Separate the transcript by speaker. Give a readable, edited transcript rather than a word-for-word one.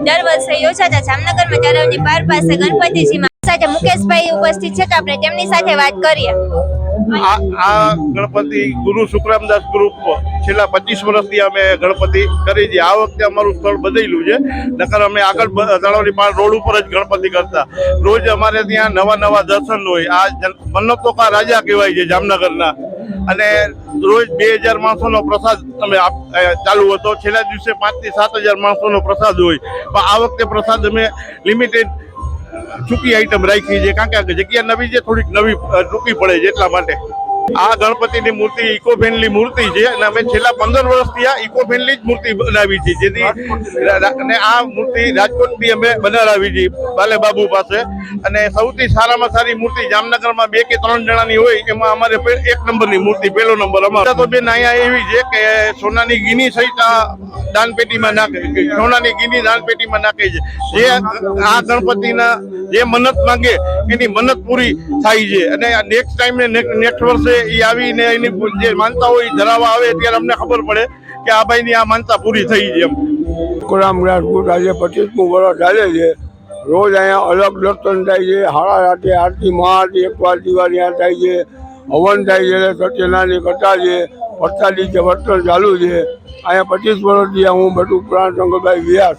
Speaker 1: દર વર્ષે યોજાતા જામનગરમાં તળાવની પાર પાસે ગણપતિજીમાં સાથે મુકેશભાઈ ઉપસ્થિત છે, તો આપણે તેમની સાથે વાત કરીએ.
Speaker 2: આ ગણપતિ ગુરુ શુક્રામદાસ ગ્રુપ છેલ્લા 25 વર્ષથી અમે ગણપતિ કરી છે. આ વખતે અમારું સ્થળ બદલ્યું છે, નકર અમે આગળ તળાવની પાર રોડ ઉપર જ ગણપતિ કરતા. રોજ અમારે ત્યાં નવા દર્શન હોય. આ મન્નતો કા રાજા કહેવાય છે જામનગરના, અને રોજ 2000 માણસોનો પ્રસાદ અમે ચાલુ હતો. છેલ્લા દિવસે 5 થી 7000 માણસોનો પ્રસાદ હોય, પણ આ વખતે પ્રસાદ અમે લિમિટેડ ટૂંકી આઈટમ રાખી છે, કારણ કે જગ્યા નવી છે, થોડીક નવી ટૂંકી પડે છે એટલા માટે. આ ગણપતિની મૂર્તિ ઇકો ફ્રેન્ડલી મૂર્તિ છે, અને અમે છેલ્લા 15 વર્ષથી આ ઇકો ફ્રેન્ડલી જ મૂર્તિ બનાવી છે. જેથી અને આ મૂર્તિ રાજકોટથી અમે બનાવી છે બાલેબાબુ પાસે, અને સૌથી સારામાં સારી મૂર્તિ જામનગરમાં 2 કે 3 જણાની હોય, એમાં અમારે 1 નંબરની મૂર્તિ, પહેલો નંબર અમારો. તો બેન અહીંયા એવી છે કે સોનાની ગીની સહિત દાનપેટીમાં નાખે, સોનાની ગીની દાનપેટીમાં નાખે છે. જે આ ગણપતિના જે મન્નત માંગે એની મન્નત પૂરી થાય છે, અને નેક્સ્ટ ટાઈમ ને નેક્સ્ટ વર્ષે એ આવીને એની જે માનતા હોય ધરાવવા આવે ત્યારે અમને ખબર પડે કે આ ભાઈની આ માનતા પૂરી થઈ છે. એમ
Speaker 3: કોરામ રાજપૂત આજે 25મું વર્ષ ચાલે છે. રોજ અહીંયા અલગ દર્શન થાય છે. હાડા રાતે આરતી મહાઆરતી, એકવાર દિવાળી થાય છે, હવન થાય છે, સત્યનારાયણની કથા છે, પ્રસાદી છે, વર્તન ચાલુ છે. અહીંયા 25 વર્ષથી હું બધું પ્રાણ શંકરભાઈ વ્યાસ